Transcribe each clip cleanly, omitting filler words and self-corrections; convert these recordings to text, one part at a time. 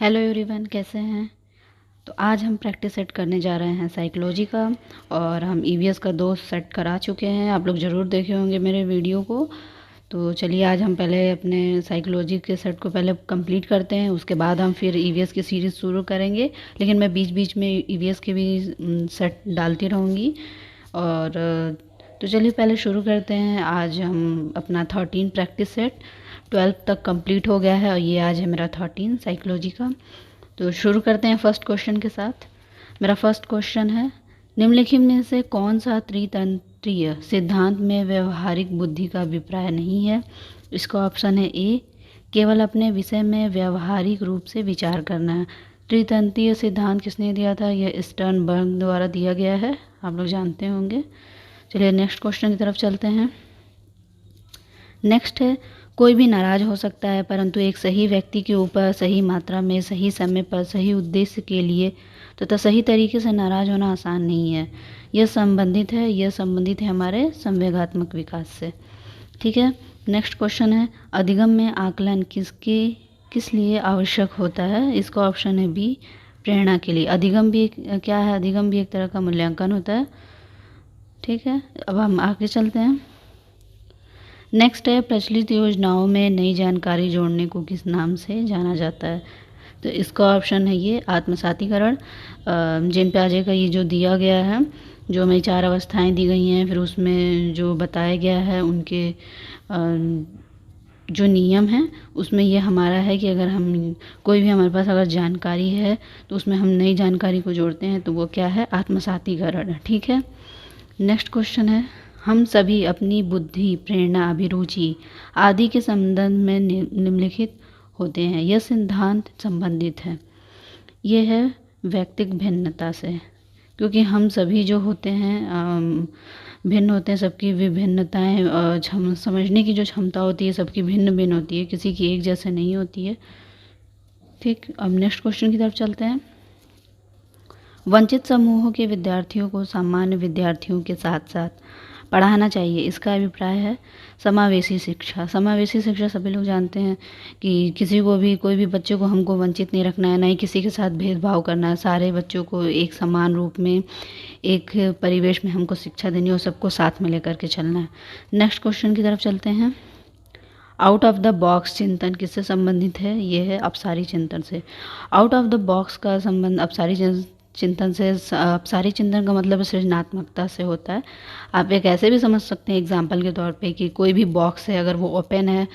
Hello everyone, कैसे हैं। तो आज हम प्रैक्टिस सेट करने जा रहे हैं साइकोलॉजी का। और हम ईवीएस का 2 सेट करा चुके हैं। आप लोग ज़रूर देखे होंगे मेरे वीडियो को। तो चलिए आज हम पहले अपने साइकोलॉजी के सेट को पहले कंप्लीट करते हैं, उसके बाद हम फिर ईवीएस की सीरीज़ शुरू करेंगे। लेकिन मैं बीच बीच में ईवीएस के भी सेट डालती रहूँगी। और तो चलिए पहले शुरू करते हैं। आज हम अपना 13 प्रैक्टिस सेट 12 तक कंप्लीट हो गया है और ये आज है मेरा 13 साइकोलॉजी का। तो शुरू करते हैं फर्स्ट क्वेश्चन के साथ। मेरा फर्स्ट क्वेश्चन है, निम्नलिखित में से कौन सा त्रितंत्रीय सिद्धांत में व्यवहारिक बुद्धि का अभिप्राय नहीं है। इसका ऑप्शन है ए, केवल अपने विषय में व्यवहारिक रूप से विचार करना है। त्रितंत्रीय सिद्धांत किसने दिया था? यह स्टर्नबर्ग द्वारा दिया गया है, आप लोग जानते होंगे। चलिए नेक्स्ट क्वेश्चन की तरफ चलते हैं। नेक्स्ट है, कोई भी नाराज हो सकता है, परंतु एक सही व्यक्ति के ऊपर सही मात्रा में सही समय पर सही उद्देश्य के लिए तथा सही तरीके से नाराज होना आसान नहीं है। यह संबंधित है हमारे संवेगात्मक विकास से। ठीक है। नेक्स्ट क्वेश्चन है, अधिगम में आकलन किस लिए आवश्यक होता है? इसका ऑप्शन है बी, प्रेरणा के लिए। अधिगम भी क्या है? अधिगम भी एक तरह का मूल्यांकन होता है। ठीक है, अब हम आगे चलते हैं। नेक्स्ट है, प्रचलित योजनाओं में नई जानकारी जोड़ने को किस नाम से जाना जाता है? तो इसका ऑप्शन है ये, आत्मसातीकरण। जेन प्याजे का ये जो दिया गया है, जो हमें 4 अवस्थाएं दी गई हैं, फिर उसमें जो बताया गया है उनके जो नियम हैं, उसमें ये हमारा है कि अगर हम कोई भी हमारे पास अगर जानकारी है तो उसमें हम नई जानकारी को जोड़ते हैं, तो वो क्या है? आत्मसातीकरण। ठीक है। नेक्स्ट क्वेश्चन है, हम सभी अपनी बुद्धि, प्रेरणा, अभिरुचि आदि के संबंध में निम्नलिखित होते हैं। यह सिद्धांत संबंधित है, यह है व्यक्तिगत भिन्नता से, क्योंकि हम सभी जो होते हैं भिन्न होते हैं। सबकी विभिन्नताएं, समझने की जो क्षमता होती है सबकी भिन्न भिन्न होती है, किसी की एक जैसे नहीं होती है। ठीक, अब नेक्स्ट क्वेश्चन की तरफ चलते हैं। वंचित समूहों के विद्यार्थियों को सामान्य विद्यार्थियों के साथ साथ पढ़ाना चाहिए। इसका अभिप्राय है समावेशी शिक्षा। समावेशी शिक्षा सभी लोग जानते हैं कि किसी को भी, कोई भी बच्चे को हमको वंचित नहीं रखना है, ना ही किसी के साथ भेदभाव करना है। सारे बच्चों को एक समान रूप में, एक परिवेश में हमको शिक्षा देनी है और सबको साथ में लेकर के चलना है। नेक्स्ट क्वेश्चन की तरफ चलते हैं। आउट ऑफ द बॉक्स चिंतन किससे संबंधित है? ये है अपसारी चिंतन से। आउट ऑफ द बॉक्स का संबंध अपसारी चिंतन से, अपसारी चिंतन का मतलब सृजनात्मकता से होता है। आप एक ऐसे भी समझ सकते हैं एग्जाम्पल के तौर पे कि कोई भी बॉक्स है, अगर वो ओपन है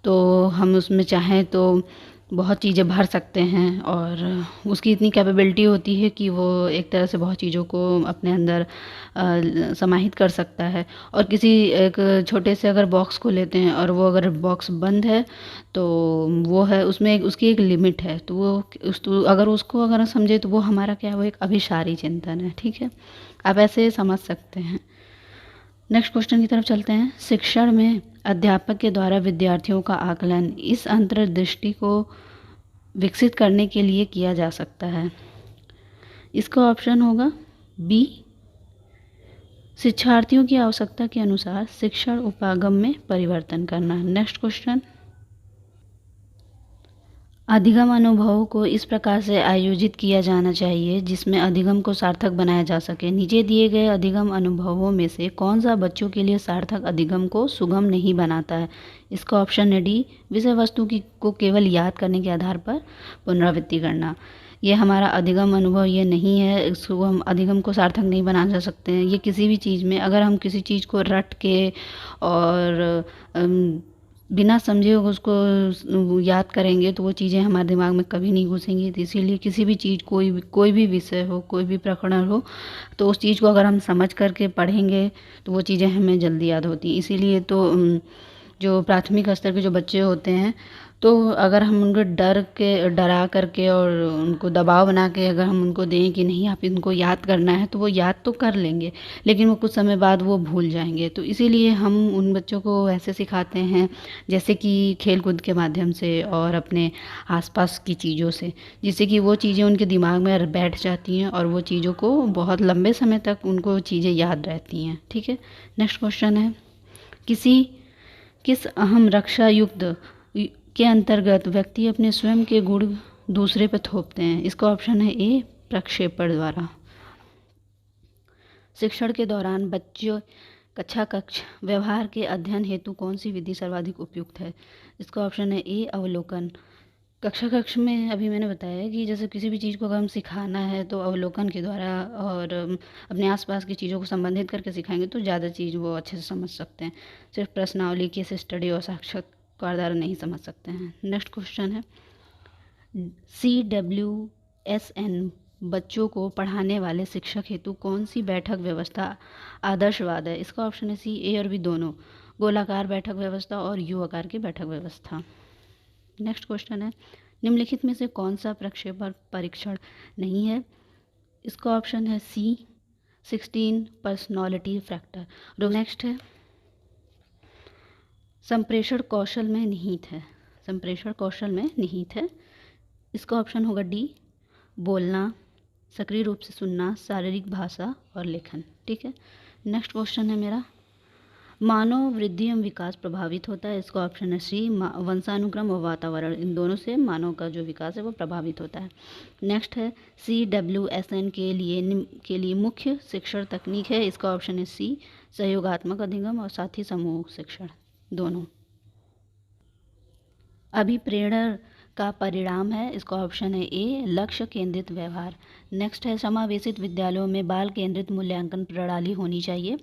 तो हम उसमें चाहें तो बहुत चीज़ें भर सकते हैं, और उसकी इतनी कैपेबिलिटी होती है कि वो एक तरह से बहुत चीज़ों को अपने अंदर समाहित कर सकता है। और किसी एक छोटे से अगर बॉक्स को लेते हैं और वो अगर बॉक्स बंद है तो वो है, उसमें उसकी एक लिमिट है, तो वो अगर समझे तो वो हमारा क्या है? वो एक अभिसारी चिंतन है। ठीक है, आप ऐसे समझ सकते हैं। नेक्स्ट क्वेश्चन की तरफ चलते हैं। शिक्षण में अध्यापक के द्वारा विद्यार्थियों का आकलन इस अंतर्दृष्टि को विकसित करने के लिए किया जा सकता है। इसका ऑप्शन होगा बी, शिक्षार्थियों की आवश्यकता के अनुसार शिक्षण उपागम में परिवर्तन करना। नेक्स्ट क्वेश्चन, अधिगम अनुभवों को इस प्रकार से आयोजित किया जाना चाहिए जिसमें अधिगम को सार्थक बनाया जा सके। नीचे दिए गए अधिगम अनुभवों में से कौन सा बच्चों के लिए सार्थक अधिगम को सुगम नहीं बनाता है? इसका ऑप्शन है डी, विषय वस्तु को केवल याद करने के आधार पर पुनरावृत्ति करना। ये हमारा अधिगम अनुभव ये नहीं है, इसको हम अधिगम को सार्थक नहीं बना जा सकते हैं। ये किसी भी चीज़ में, अगर हम किसी चीज़ को रट के और बिना समझे उसको याद करेंगे तो वो चीज़ें हमारे दिमाग में कभी नहीं घुसेंगी। तो इसीलिए किसी भी चीज़, कोई भी विषय हो, कोई भी प्रकरण हो, तो उस चीज़ को अगर हम समझ करके पढ़ेंगे तो वो चीज़ें हमें जल्दी याद होती हैं। इसीलिए तो जो प्राथमिक स्तर के जो बच्चे होते हैं, तो अगर हम उनको डरा करके और उनको दबाव बना के अगर हम उनको दें कि नहीं आप इनको याद करना है, तो वो याद तो कर लेंगे, लेकिन वो कुछ समय बाद वो भूल जाएंगे। तो इसीलिए हम उन बच्चों को ऐसे सिखाते हैं, जैसे कि खेल कूद के माध्यम से और अपने आसपास की चीज़ों से, जिससे कि वो चीज़ें उनके दिमाग में बैठ जाती हैं और वो चीज़ों को बहुत लंबे समय तक उनको चीज़ें याद रहती हैं। ठीक है। नेक्स्ट क्वेश्चन है, किस अहम रक्षा युक्त के अंतर्गत व्यक्ति अपने स्वयं के गुण दूसरे पे थोपते हैं। इसका ऑप्शन है ए, प्रक्षेपण द्वारा। शिक्षण के दौरान बच्चों कक्षा कक्ष व्यवहार के अध्ययन हेतु कौन सी विधि सर्वाधिक उपयुक्त है? इसका ऑप्शन है ए, अवलोकन। कक्षा कक्ष में अभी मैंने बताया कि जैसे किसी भी चीज़ को अगर हम सिखाना है तो अवलोकन के द्वारा और अपने आसपास की चीज़ों को संबंधित करके सिखाएंगे तो ज़्यादा चीज़ वो अच्छे से समझ सकते हैं। सिर्फ प्रश्नावली, केस स्टडी और साक्षात्कार द्वारा नहीं समझ सकते हैं। नेक्स्ट क्वेश्चन है, CWSN बच्चों को पढ़ाने वाले शिक्षक हेतु कौन सी बैठक व्यवस्था आदर्शवाद है? इसका ऑप्शन है सी, ए और बी दोनों, गोलाकार बैठक व्यवस्था और यू आकार की बैठक व्यवस्था। नेक्स्ट क्वेश्चन है, निम्नलिखित में से कौन सा प्रक्षेपण परीक्षण नहीं है? इसका ऑप्शन है सी, 16 पर्सनालिटी फैक्टर। नेक्स्ट है, संप्रेषण कौशल में निहित है। संप्रेषण कौशल में निहित है। इसका ऑप्शन होगा डी, बोलना, सक्रिय रूप से सुनना, शारीरिक भाषा और लेखन। ठीक है। नेक्स्ट क्वेश्चन है मेरा, मानव वृद्धि एवं विकास प्रभावित होता है। इसका ऑप्शन है सी, वंशानुक्रम और वातावरण, इन दोनों से मानव का जो विकास है वो प्रभावित होता है। नेक्स्ट है, CWSN के लिए मुख्य शिक्षण तकनीक है। इसका ऑप्शन है सी, सहयोगात्मक अधिगम और साथी समूह शिक्षण, दोनों। अभिप्रेरण का परिणाम है। इसका ऑप्शन है ए, लक्ष्य केंद्रित व्यवहार। नेक्स्ट है, समावेशित विद्यालयों में बाल केंद्रित मूल्यांकन प्रणाली होनी चाहिए।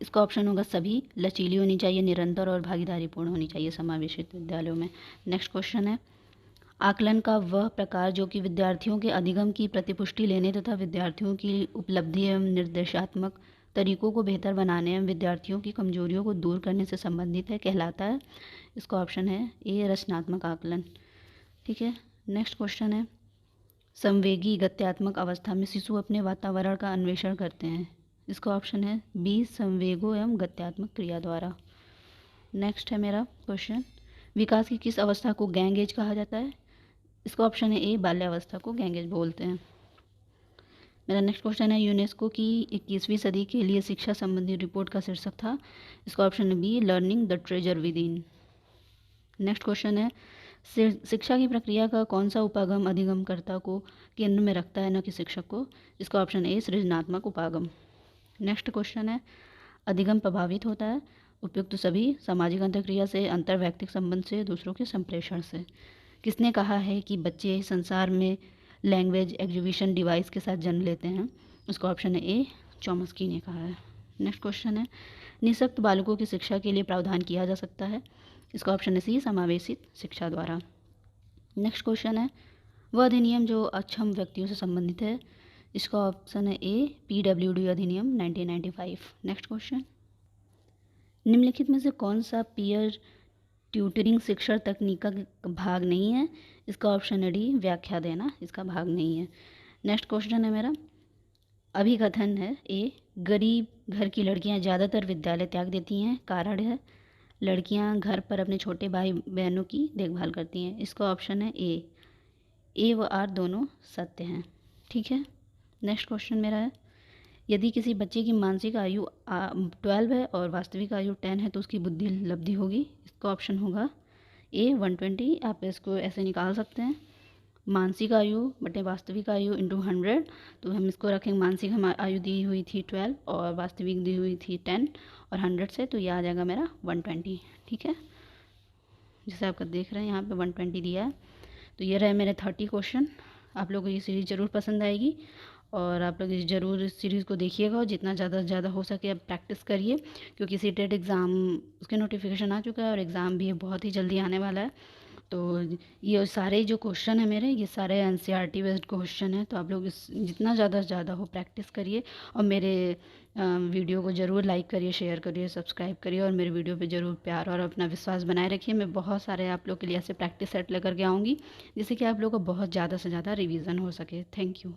इसका ऑप्शन होगा सभी, लचीली होनी चाहिए, निरंतर और भागीदारीपूर्ण होनी चाहिए समावेशित विद्यालयों में। नेक्स्ट क्वेश्चन है, आकलन का वह प्रकार जो कि विद्यार्थियों के अधिगम की प्रतिपुष्टि लेने तथा विद्यार्थियों की उपलब्धि एवं निर्देशात्मक तरीकों को बेहतर बनाने एवं विद्यार्थियों की कमजोरियों को दूर करने से संबंधित है, कहलाता है। इसका ऑप्शन है ए, रचनात्मक आकलन। ठीक है। नेक्स्ट क्वेश्चन है, संवेगी गत्यात्मक अवस्था में शिशु अपने वातावरण का अन्वेषण करते हैं। इसका ऑप्शन है बी, संवेगों एवं गत्यात्मक क्रिया द्वारा। नेक्स्ट है मेरा क्वेश्चन, विकास की किस अवस्था को गैंग एज कहा जाता है? इसका ऑप्शन है ए, बाल्यावस्था को गैंग एज बोलते हैं। मेरा नेक्स्ट क्वेश्चन है, यूनेस्को की 21वीं सदी के लिए शिक्षा संबंधी रिपोर्ट का शीर्षक था। इसका ऑप्शन है B, learning the treasure within. Next question है, शिक्षा की प्रक्रिया का कौन सा उपागम अधिगमकर्ता को केंद्र में रखता है, न कि शिक्षक को? इसका ऑप्शन ए, सृजनात्मक उपागम। नेक्स्ट क्वेश्चन है, अधिगम प्रभावित होता है उपयुक्त सभी, सामाजिक अंतर्क्रिया से, अंतर्वैयक्तिक संबंध से, दूसरों के संप्रेषण से। किसने कहा है कि बच्चे संसार में लैंग्वेज एक्विजिशन डिवाइस के साथ जन्म लेते हैं? उसका ऑप्शन है ए, चॉम्स्की ने कहा है। नेक्स्ट क्वेश्चन है, निःशक्त बालकों की शिक्षा के लिए प्रावधान किया जा सकता है। इसका ऑप्शन है सी, समावेशित शिक्षा द्वारा। नेक्स्ट क्वेश्चन है, वह अधिनियम जो अक्षम व्यक्तियों से संबंधित है। इसका ऑप्शन है ए, PWD अधिनियम 1995। नेक्स्ट क्वेश्चन, निम्नलिखित में से कौन सा पीयर ट्यूटरिंग शिक्षण तकनीक का भाग नहीं है? इसका ऑप्शन है डी, व्याख्या देना, इसका भाग नहीं है। नेक्स्ट क्वेश्चन है मेरा, अभिकथन है ए, गरीब घर की लड़कियां ज़्यादातर विद्यालय त्याग देती हैं, कारण है लड़कियां घर पर अपने छोटे भाई बहनों की देखभाल करती हैं। इसका ऑप्शन है ए व आर दोनों सत्य हैं। ठीक है। नेक्स्ट क्वेश्चन मेरा है, यदि किसी बच्चे की मानसिक आयु 12 है और वास्तविक आयु 10 है तो उसकी बुद्धि लब्धि होगी। इसका ऑप्शन होगा ए, 120। आप इसको ऐसे निकाल सकते हैं, मानसिक आयु बटे वास्तविक आयु इंटू 100। तो हम इसको रखेंगे, मानसिक हम आयु दी हुई थी 12 और वास्तविक दी हुई थी 10 और 100 से, तो ये आ जाएगा मेरा 120। ठीक है, जैसे आप देख रहे हैं यहाँ पे 120 दिया है। तो ये रहे मेरे 30 क्वेश्चन। आप लोगों को ये सीरीज़ ज़रूर पसंद आएगी और आप लोग ज़रूर इस सीरीज़ को देखिएगा और जितना ज़्यादा से ज़्यादा हो सके आप प्रैक्टिस करिए, क्योंकि सीटेट एग्ज़ाम उसके नोटिफिकेशन आ चुका है और एग्ज़ाम भी बहुत ही जल्दी आने वाला है। तो ये सारे जो क्वेश्चन है मेरे, ये सारे NCERT बेस्ड क्वेश्चन है। तो आप लोग इस जितना ज़्यादा से ज़्यादा हो प्रैक्टिस करिए और मेरे वीडियो को ज़रूर लाइक करिए, शेयर करिए, सब्सक्राइब करिए और मेरे वीडियो पे ज़रूर प्यार और अपना विश्वास बनाए रखिए। मैं बहुत सारे आप लोग के लिए ऐसे प्रैक्टिस सेट लेकर के आऊँगी जिससे कि आप लोग को बहुत ज़्यादा से ज़्यादा रिवीजन हो सके। Thank you.